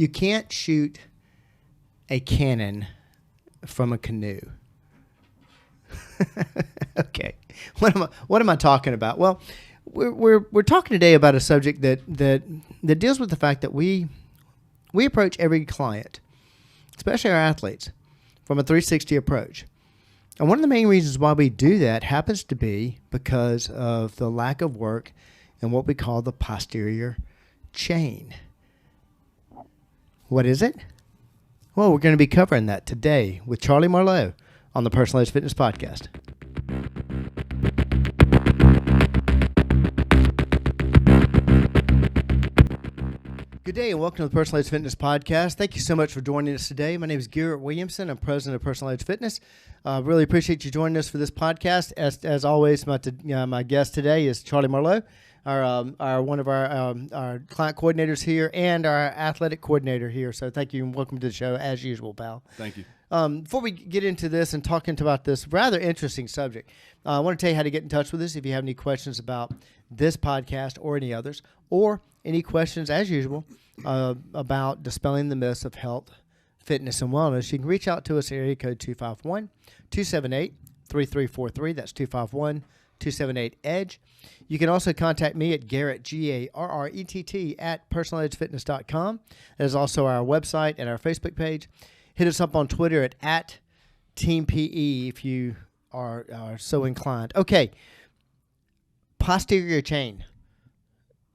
You can't shoot a cannon from a canoe. Okay. What am I talking about? Well, we're talking today about a subject that deals with the fact that we approach every client, especially our athletes, from a 360 approach. And one of the main reasons why we do that happens to be because of the lack of work in what we call the posterior chain. What is it? Well, we're going to be covering that today with Charlie Marlowe on the Personalized Fitness Podcast. Good day and welcome to the Personalized Fitness Podcast. Thank you so much for joining us today. My name is Garrett Williamson. I'm president of Personalized Fitness. Really appreciate you joining us for this podcast. As always, my guest today is Charlie Marlowe, one of our client coordinators here and our athletic coordinator here. So thank you and welcome to the show as usual, pal. Thank you. Before we get into this and talking about this rather interesting subject, I want to tell you how to get in touch with us if you have any questions about this podcast or any others, or any questions, as usual, about dispelling the myths of health, fitness, and wellness. You can reach out to us at area code 251-278-3343. That's 251-278-EDGE. You can also contact me at Garrett, Garrett, at personalizedfitness.com. That is also our website and our Facebook page. Hit us up on Twitter at TeamPE if you are so inclined. Okay, posterior chain.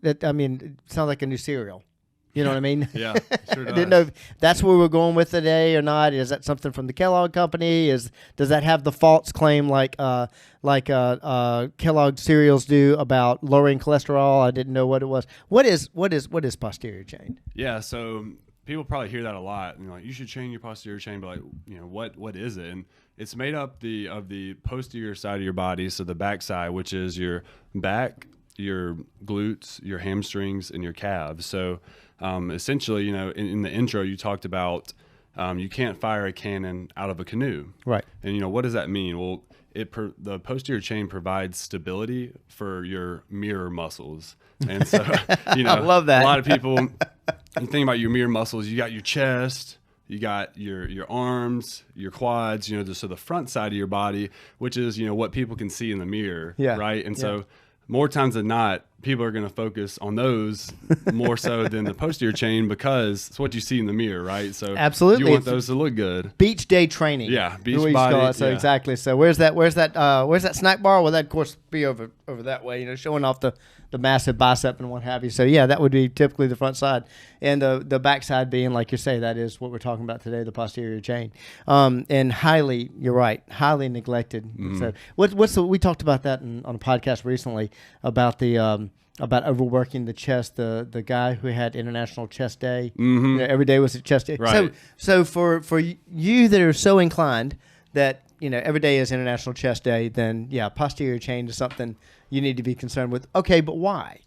It sounds like a new cereal. You know what I mean? Yeah, sure does. I didn't know if that's where we're going with today or not. Is that something from the Kellogg company? Does that have the false claim like Kellogg cereals do about lowering cholesterol? I didn't know what it was. What is posterior chain? Yeah, so people probably hear that a lot. And you should chain your posterior chain, but what is it? And it's made up of the posterior side of your body, so the back side, which is your back, your glutes, your hamstrings, and your calves. So essentially, in the intro, you talked about you can't fire a cannon out of a canoe. Right. And, what does that mean? Well, the posterior chain provides stability for your mirror muscles. And so, I love that. A lot of people, you think about your mirror muscles, you got your chest, you got your arms, your quads, so the front side of your body, which is, what people can see in the mirror. Yeah. Right. And so more times than not, people are going to focus on those more so than the posterior chain because it's what you see in the mirror, right? So absolutely, you want those to look good. Beach day training, yeah, beach body. So exactly. So where's that snack bar? Well, that of course be over that way, showing off the massive bicep and what have you. So yeah, that would be typically the front side, and the back side being, like you say, that is what we're talking about today, the posterior chain. And you're right, highly neglected. Mm-hmm. So we talked about that on a podcast recently about about overworking the chest. The guy who had International Chest Day, mm-hmm. Every day was a chest day. Right. So for you that are so inclined that every day is International Chest Day, then posterior chain is something you need to be concerned with. Okay, but why?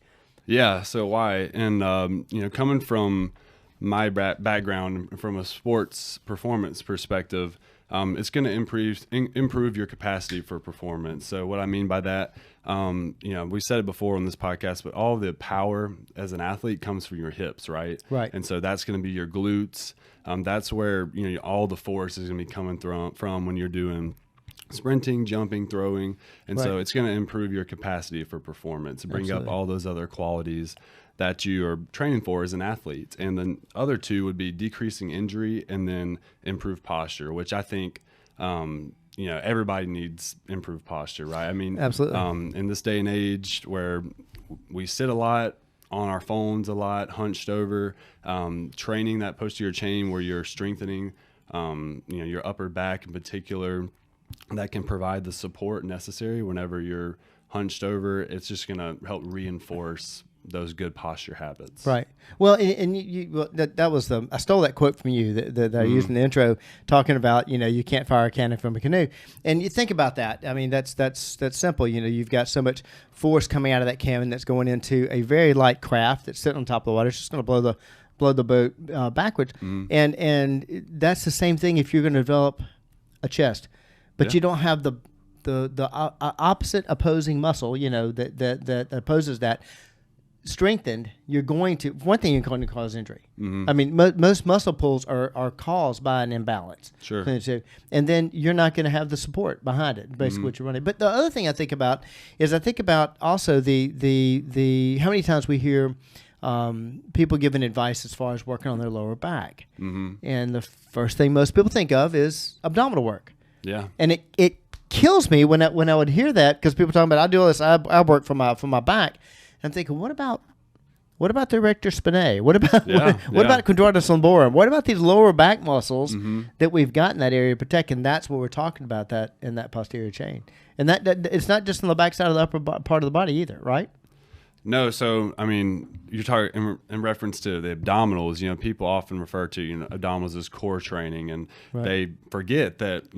Yeah, so why? And coming from my background, from a sports performance perspective, it's going to improve your capacity for performance. So what I mean by that, we said it before on this podcast, but all the power as an athlete comes from your hips, right? Right. And so that's going to be your glutes. That's where all the force is going to be coming from when you're doing sprinting, jumping, throwing. And so it's going to improve your capacity for performance, bring Absolutely. up all those other qualities that you are training for as an athlete. And then other two would be decreasing injury and then improve posture, which I think, everybody needs improved posture, right? I mean, absolutely. In this day and age where we sit a lot, on our phones a lot, hunched over, training that posterior chain where you're strengthening, your upper back in particular, that can provide the support necessary whenever you're hunched over. It's just going to help reinforce those good posture habits. Right. Well, and that was I stole that quote from you that I used in the intro, talking about, you can't fire a cannon from a canoe. And you think about that. I mean, that's simple. You've got so much force coming out of that cannon that's going into a very light craft that's sitting on top of the water. It's just going to blow the boat backwards. And that's the same thing if you're going to develop a chest, but you don't have the opposite opposing muscle, that opposes that. strengthened, you're going to, one thing, you're going to cause injury. I mean, most muscle pulls are caused by an imbalance. Sure. And then you're not going to have the support behind it, basically what you're running. But the other thing I think about is also the how many times we hear people giving advice as far as working on their lower back. And the first thing most people think of is abdominal work. Yeah. And it kills me when I would hear that, because people talking about, I do all this, I work for my back. I'm thinking, what about the erector spinae? What about what about quadratus lumborum? What about these lower back muscles that we've got in that area to protect? And that's what we're talking about, that in that posterior chain. And that it's not just on the back side of the upper part of the body either, right? No, so I mean, you're talking in reference to the abdominals. You know, people often refer to abdominals as core training, and they forget that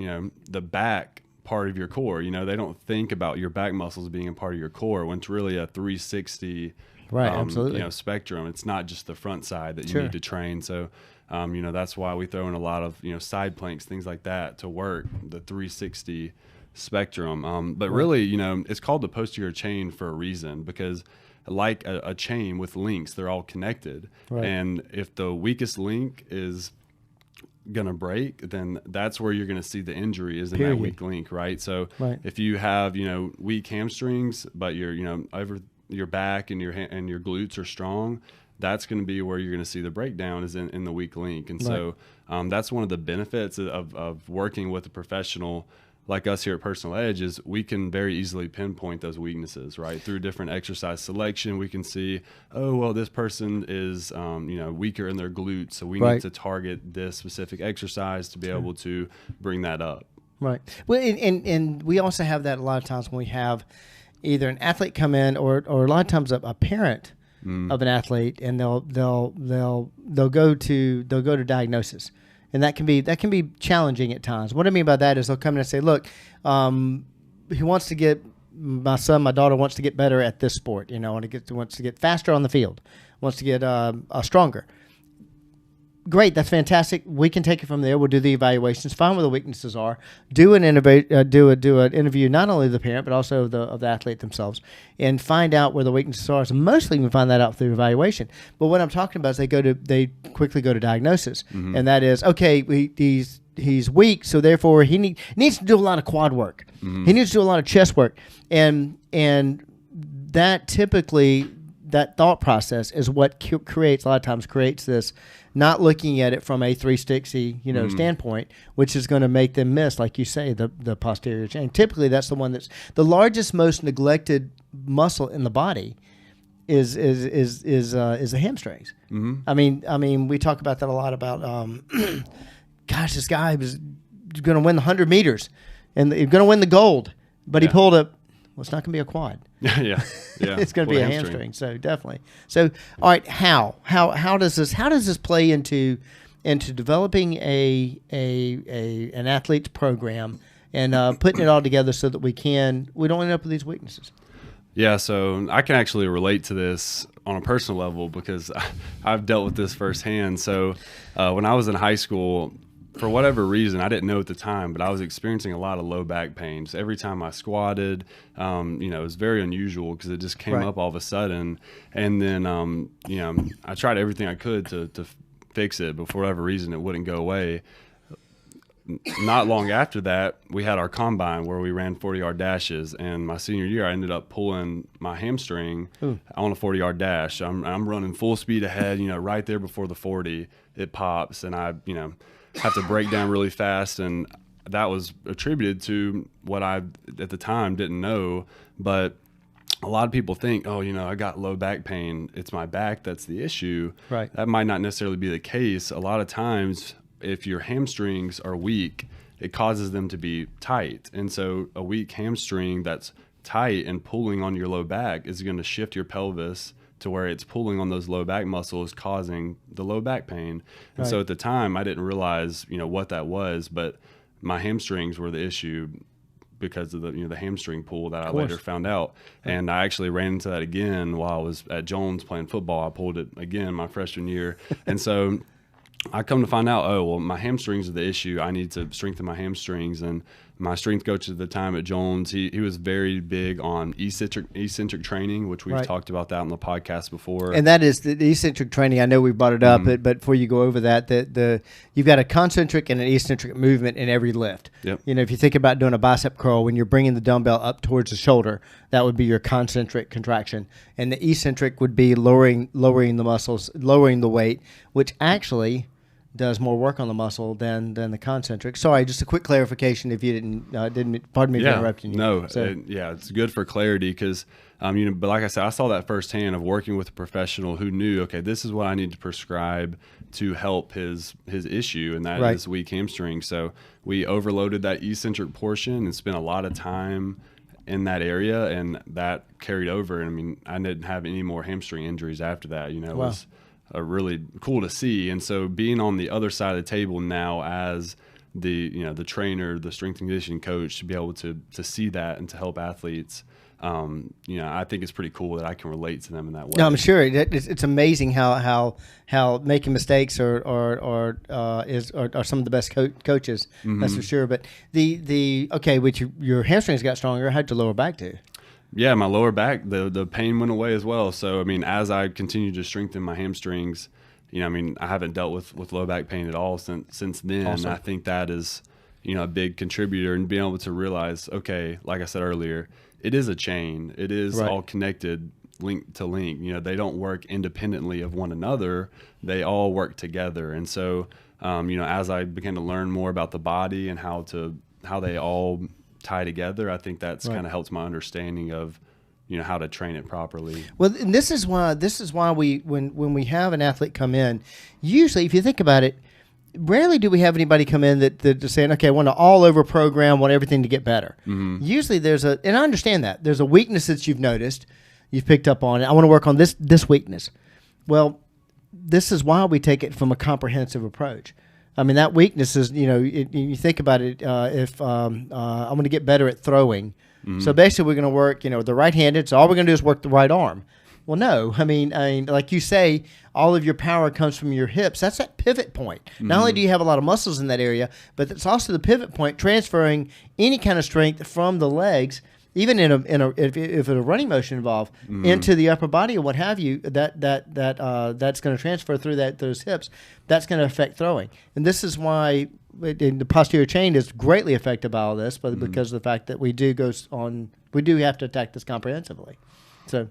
the back part of your core. They don't think about your back muscles being a part of your core when it's really a 360 absolutely spectrum. It's not just the front side that you need to train. So that's why we throw in a lot of side planks, things like that, to work the 360 spectrum. But really, it's called the posterior chain for a reason, because like a chain with links, they're all connected. And if the weakest link is gonna break, then that's where you're gonna see the injury, is in that weak link, right? So if you have weak hamstrings, but over your back and your glutes are strong, that's going to be where you're going to see the breakdown, is in the weak link. And so that's one of the benefits of working with a professional like us here at Personal Edge, is we can very easily pinpoint those weaknesses, right? Through different exercise selection, we can see, oh, well, this person is, weaker in their glutes, so we need to target this specific exercise to be able to bring that up. Right. Well, and we also have that a lot of times when we have either an athlete come in, or a lot of times a parent of an athlete, and they'll go to diagnosis. And that can be challenging at times. What I mean by that is they'll come in and say, look, he wants to get, my daughter wants to get better at this sport, wants to get faster on the field, wants to get stronger. Great, that's fantastic. We can take it from there. We'll do the evaluations, find where the weaknesses are, do an interview, not only of the parent but also of the athlete themselves, and find out where the weaknesses are. So mostly we can find that out through evaluation. But what I'm talking about is they quickly go to diagnosis, and that is, okay, he's weak, so therefore he needs to do a lot of quad work. He needs to do a lot of chest work, and that typically, that thought process is what creates this not looking at it from a 360 standpoint, which is going to make them miss, like you say, the posterior chain. Typically, that's the one that's the largest, most neglected muscle in the body. Is the hamstrings. I mean, we talk about that a lot. About gosh, this guy was going to win the 100 meters, and he's going to win the gold, but he pulled up. Well, it's not going to be a quad. yeah. It's going to be a hamstring. So definitely. So all right, how does this play into developing an athlete's program and putting it all together so that we don't end up with these weaknesses? Yeah, so I can actually relate to this on a personal level because I've dealt with this firsthand. So when I was in high school, for whatever reason, I didn't know at the time, but I was experiencing a lot of low back pains. Every time I squatted, it was very unusual because it just came up all of a sudden. And then, I tried everything I could to fix it, but for whatever reason, it wouldn't go away. Not long after that, we had our combine where we ran 40-yard dashes. And my senior year, I ended up pulling my hamstring on a 40-yard dash. I'm running full speed ahead, right there before the 40, it pops, and I, have to break down really fast, and that was attributed to what I at the time didn't know. But a lot of people think, I got low back pain, it's my back that's the issue. Right. That might not necessarily be the case. A lot of times, if your hamstrings are weak, it causes them to be tight, and so a weak hamstring that's tight and pulling on your low back is going to shift your pelvis to where it's pulling on those low back muscles, causing the low back pain. And so at the time, I didn't realize, what that was, but my hamstrings were the issue because of the hamstring pull that I later found out. And I actually ran into that again while I was at Jones playing football. I pulled it again my freshman year. And so I come to find out, my hamstrings are the issue. I need to strengthen my hamstrings. And my strength coach at the time at Jones, he was very big on eccentric training, which we've talked about that on the podcast before. And that is the eccentric training. I know we brought it up, but before you go over that, you've got a concentric and an eccentric movement in every lift. Yep. You know, if you think about doing a bicep curl, when you're bringing the dumbbell up towards the shoulder, that would be your concentric contraction, and the eccentric would be lowering the muscles, lowering the weight, which actually does more work on the muscle than the concentric. Sorry, just a quick clarification if you didn't pardon me for interrupting you. No, it's good for clarity because, but like I said, I saw that firsthand of working with a professional who knew, okay, this is what I need to prescribe to help his issue, and that is weak hamstring. So we overloaded that eccentric portion and spent a lot of time in that area, and that carried over. And I mean, I didn't have any more hamstring injuries after that. You know, it was really cool to see. And so being on the other side of the table now as the trainer, the strength and conditioning coach, to be able to see that and to help athletes, I think it's pretty cool that I can relate to them in that way. No, I'm sure it's amazing how making mistakes are some of the best coaches. That's for sure. But with your hamstrings got stronger, how'd your lower back do? Yeah, my lower back, the pain went away as well. So, I mean, as I continued to strengthen my hamstrings, I haven't dealt with low back pain at all since then. Awesome. I think that is, a big contributor, and being able to realize, okay, like I said earlier, it is a chain. It is all connected, link to link. They don't work independently of one another. They all work together. And so, as I began to learn more about the body and how they all tie together, I think that's kind of helps my understanding of how to train it properly. Well, and this is why we when we have an athlete come in, usually if you think about it, rarely do we have anybody come in that's saying, okay, I want to all over program, want everything to get better. Usually and I understand that there's a weakness that you've noticed, you've picked up on it. I want to work on this weakness. Well, this is why we take it from a comprehensive approach. I mean, that weakness is, you think about it, if I'm going to get better at throwing. So basically we're going to work, the right-handed, so all we're going to do is work the right arm. Well, no. I mean, like you say, all of your power comes from your hips. That's that pivot point. Not only do you have a lot of muscles in that area, but it's also the pivot point, transferring any kind of strength from the legs, even if it's a running motion involved, into the upper body or what have you, that's going to transfer through those hips. That's going to affect throwing, and this is why the posterior chain is greatly affected by all this, but because of the fact that we do have to attack this comprehensively. So,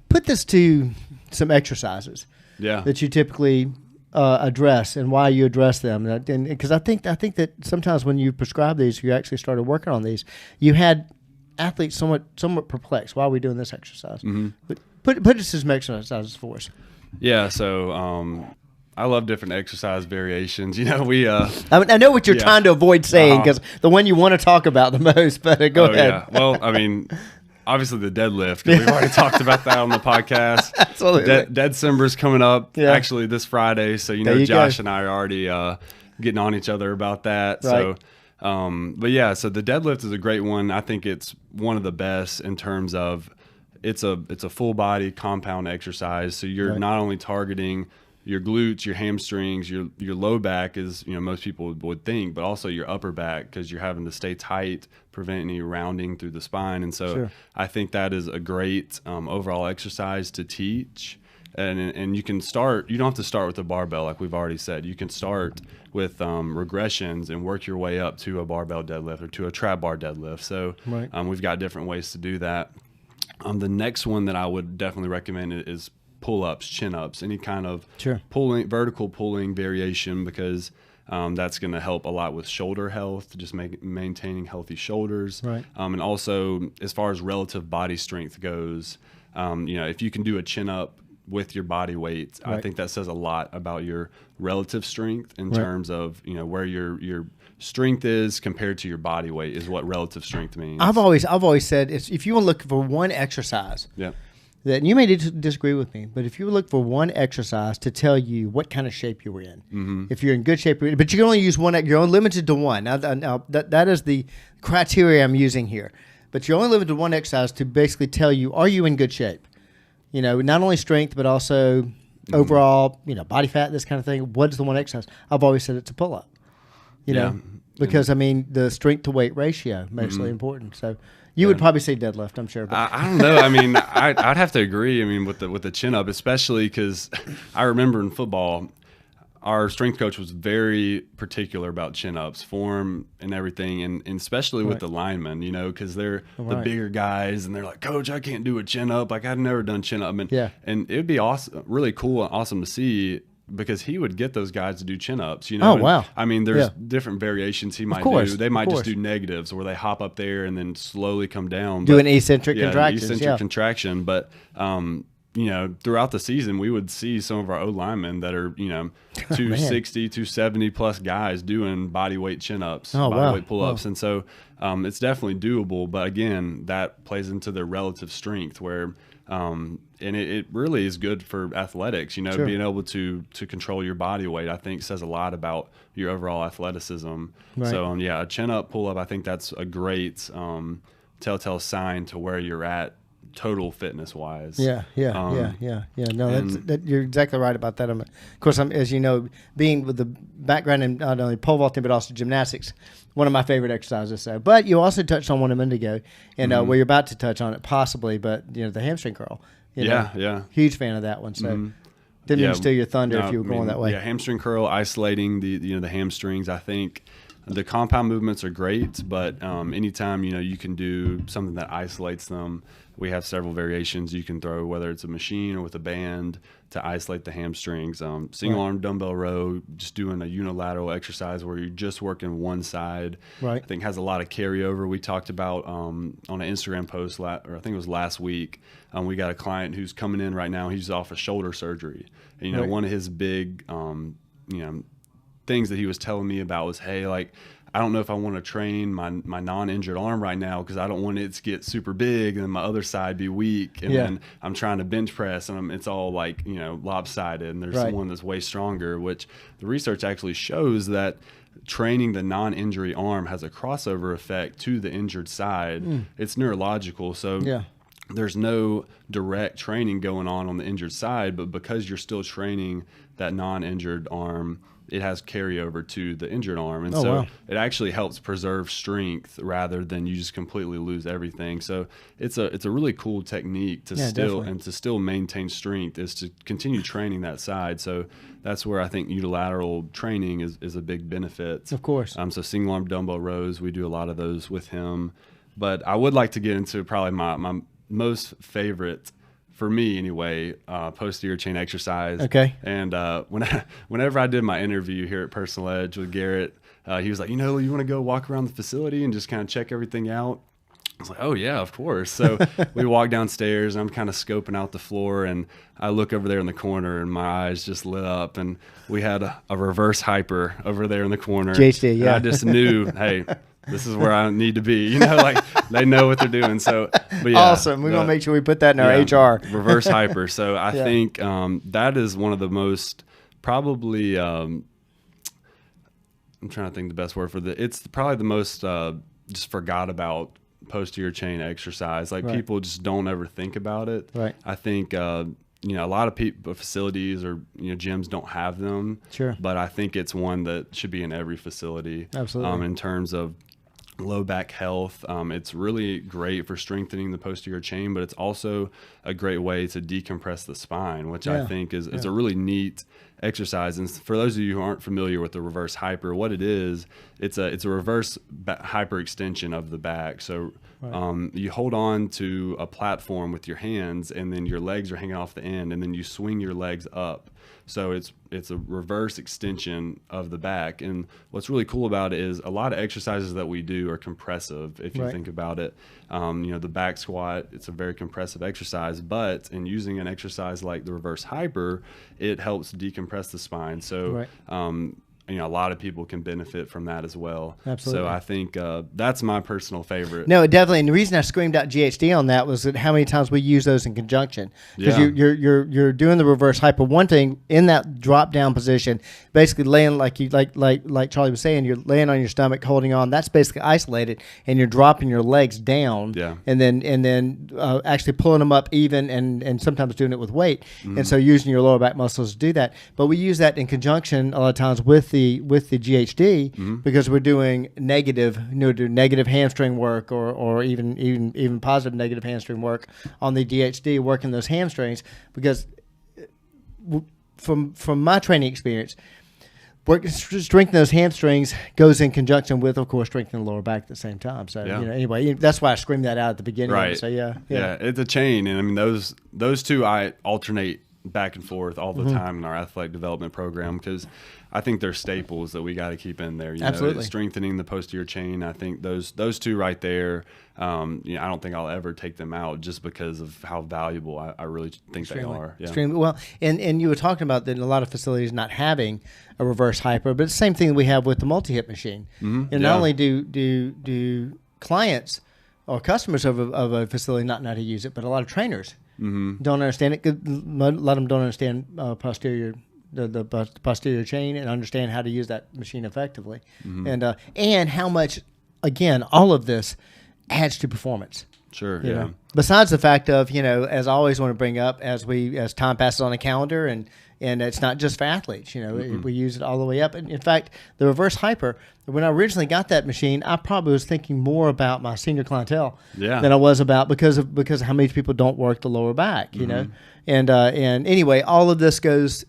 put this to some exercises that you typically address and why you address them, and because I think that sometimes when you prescribe these, you actually started working on these, you had athletes somewhat perplexed. Why are we doing this exercise? But put us some exercises for us. Yeah, so I love different exercise variations. We I know what you're trying to avoid saying, because the one you want to talk about the most. But go ahead. Yeah. Well, I mean, obviously the deadlift. We've already talked about that on the podcast. Absolutely. December's coming up actually this Friday. So, Josh and I are already getting on each other about that. Right. So, so the deadlift is a great one. I think it's one of the best in terms of it's a full body compound exercise. So you're not only targeting your glutes, your hamstrings, your low back, is most people would think, but also your upper back, because you're having to stay tight, prevent any rounding through the spine. And so I think that is a great overall exercise to teach. And you can start. You don't have to start with a barbell, like we've already said. You can start with regressions and work your way up to a barbell deadlift or to a trap bar deadlift. So we've got different ways to do that. The next one that I would definitely recommend is pull-ups, chin-ups, any kind of vertical pulling variation, because that's going to help a lot with shoulder health, just maintaining healthy shoulders. And also, as far as relative body strength goes, if you can do a chin-up with your body weight, I think that says a lot about your relative strength in terms of where your strength is compared to your body weight is what relative strength means. I've always said, if you want to look for one exercise, that you may disagree with me, but if you look for one exercise to tell you what kind of shape you were in, if you're in good shape, but you can only use one, you're only limited to one. Now that is the criteria I'm using here, but you're only limited to one exercise to basically tell you, are you in good shape? Not only strength, but also overall, body fat, this kind of thing. What is the one exercise? I've always said it's a pull-up. You know, because I mean the strength to weight ratio mostly important. So you would probably say deadlift, I'm sure. But. I don't know. I mean, I'd have to agree. I mean, with the chin up, especially because I remember in football, our strength coach was very particular about chin ups, form, and everything, and especially with the linemen, you know, because they're the bigger guys, and they're like, "Coach, I can't do a chin up. Like I've never done chin up." And it would be awesome, really cool and awesome to see. Because he would get those guys to do chin ups, you know. Oh, wow. I mean, there's different variations he might do. They might just do negatives, where they hop up there and then slowly come down. Do an eccentric contraction. Eccentric contraction. But you know, throughout the season, we would see some of our O linemen that are, you know, 260, 270 plus guys doing body weight chin ups, body weight pull ups, and so it's definitely doable. But again, that plays into their relative strength, where and it really is good for athletics, you know, being able to control your body weight, I think says a lot about your overall athleticism. So yeah, a chin up, pull up, I think that's a great telltale sign to where you're at total fitness wise. No, you're exactly right about that. Of course, as you know, being with the background in not only pole vaulting but also gymnastics, one of my favorite exercises. So, but you also touched on one a minute ago, and well, you're about to touch on it possibly, but you know, the hamstring curl. You know, huge fan of that one. So didn't mean to steal your thunder if you were going that way. Yeah, hamstring curl, isolating the hamstrings. I think the compound movements are great, but anytime you can do something that isolates them. We have several variations you can throw, whether it's a machine or with a band, to isolate the hamstrings. Single arm dumbbell row, just doing a unilateral exercise where you're just working one side. I think has a lot of carryover. We talked about on an Instagram post, or I think it was last week. We got a client who's coming in right now. He's off a shoulder surgery. And, one of his big, things that he was telling me about was, hey, like, I don't know if I want to train my non-injured arm right now because I don't want it to get super big and my other side be weak. And then I'm trying to bench press and it's all like, lopsided, and there's someone that's way stronger, which the research actually shows that training the non-injury arm has a crossover effect to the injured side. It's neurological. So there's no direct training going on the injured side, but because you're still training that non-injured arm, it has carryover to the injured arm. And it actually helps preserve strength rather than you just completely lose everything. So it's a really cool technique to still maintain strength, is to continue training that side. So that's where I think unilateral training is a big benefit. Of course. So single arm dumbbell rows, we do a lot of those with him. But I would like to get into probably my most favorite, for me anyway, posterior chain exercise. Okay. And whenever I did my interview here at Personal Edge with Garrett, he was like, you want to go walk around the facility and just kind of check everything out? I was like, oh, yeah, of course. So we walk downstairs, and I'm kind of scoping out the floor, and I look over there in the corner, and my eyes just lit up, and we had a reverse hyper over there in the corner. JC, yeah. And I just knew, hey, this is where I need to be. Like they know what they're doing. So, but yeah, awesome. We're gonna make sure we put that in our HR. Reverse hyper. So I think that is one of the most probably. I'm trying to think the best word for that. It's probably the most just forgot about posterior chain exercise. Like people just don't ever think about it. I think. A lot of people, facilities or gyms don't have them. Sure. But I think it's one that should be in every facility. Absolutely. In terms of low back health, it's really great for strengthening the posterior chain, but it's also a great way to decompress the spine, which I think is a really neat exercise. And for those of you who aren't familiar with the reverse hyper, what it is, it's a reverse hyper extension of the back. So you hold on to a platform with your hands, and then your legs are hanging off the end, and then you swing your legs up. So it's a reverse extension of the back. And what's really cool about it is a lot of exercises that we do are compressive. If you think about it, the back squat, it's a very compressive exercise, but in using an exercise like the reverse hyper, it helps decompress the spine. So, a lot of people can benefit from that as well. Absolutely. So I think that's my personal favorite. No, definitely. And the reason I screamed out GHD on that was that how many times we use those in conjunction. Because you're doing the reverse hyper. One thing in that drop down position, basically laying like Charlie was saying, you're laying on your stomach, holding on. That's basically isolated, and you're dropping your legs down. And then actually pulling them up even, and sometimes doing it with weight. And so using your lower back muscles to do that. But we use that in conjunction a lot of times with the GHD because we're doing negative, do negative hamstring work or even positive negative hamstring work on the GHD, working those hamstrings because from my training experience, strengthening those hamstrings goes in conjunction with, of course, strengthening the lower back at the same time. So, anyway, that's why I screamed that out at the beginning. Right. So, yeah, it's a chain. And I mean, those two, I alternate back and forth all the time in our athletic development program because I think they're staples that we got to keep in there. Absolutely. Strengthening the posterior chain. I think those two right there, I don't think I'll ever take them out just because of how valuable I really think they are. Yeah. Extremely well. And you were talking about that in a lot of facilities not having a reverse hyper, but it's the same thing we have with the multi-hip machine. And not only do clients or customers of a facility not know how to use it, but a lot of trainers don't understand it. A lot of them don't understand posterior the posterior chain and understand how to use that machine effectively, and how much, again, all of this adds to performance. Sure. You know? Besides the fact of, as I always want to bring up as time passes on a calendar and it's not just for athletes, we use it all the way up. And in fact, the reverse hyper, when I originally got that machine, I probably was thinking more about my senior clientele than I was about because of how many people don't work the lower back, And anyway, all of this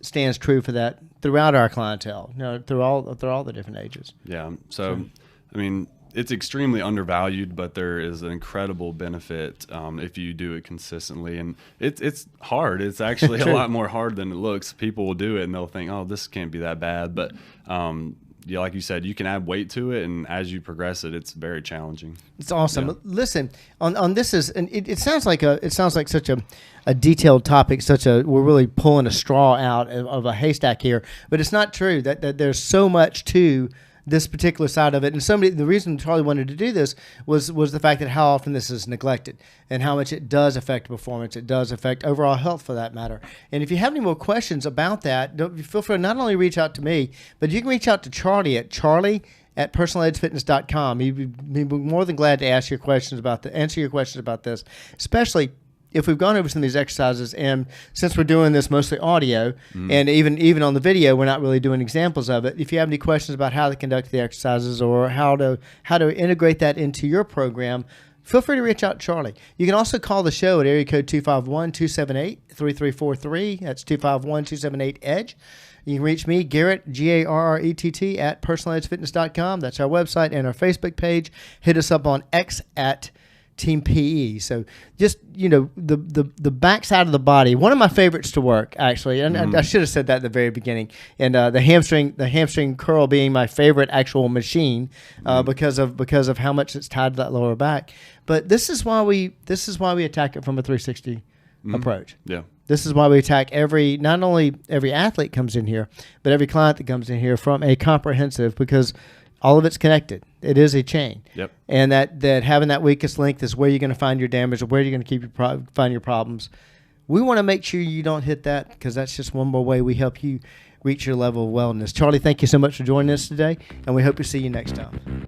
stands true for that throughout our clientele, through all the different ages. Yeah. So, I mean, it's extremely undervalued, but there is an incredible benefit if you do it consistently. And it's hard. It's actually a lot more hard than it looks. People will do it and they'll think, oh, this can't be that bad. But like you said, you can add weight to it, and as you progress it's very challenging. It's awesome. Yeah. Listen, on this it sounds like such a detailed topic, we're really pulling a straw out of a haystack here, but it's not true. That there's so much to this particular side of it. And the reason Charlie wanted to do this was the fact that how often this is neglected and how much it does affect performance. It does affect overall health for that matter. And if you have any more questions about that, feel free to not only reach out to me, but you can reach out to Charlie at personaledgefitness.com. He'd be more than glad to answer your questions about this, especially if we've gone over some of these exercises, and since we're doing this mostly audio, and even on the video, we're not really doing examples of it. If you have any questions about how to conduct the exercises or how to integrate that into your program, feel free to reach out to Charlie. You can also call the show at area code 251-278-3343. That's 251-278-EDGE. You can reach me, Garrett, Garrett, at personaledgefitness.com. That's our website and our Facebook page. Hit us up on X at Team PE. So just, the back side of the body, one of my favorites to work, actually, and I should have said that at the very beginning, and the hamstring curl being my favorite actual machine because of how much it's tied to that lower back. But this is why we attack it from a 360 approach. Yeah. This is why we attack not only every athlete comes in here, but every client that comes in here from a comprehensive, because all of it's connected. It is a chain. Yep. And that having that weakest link is where you're going to find your damage, or where you're going to find your problems. We want to make sure you don't hit that, because that's just one more way we help you reach your level of wellness. Charlie, thank you so much for joining us today, and we hope to see you next time.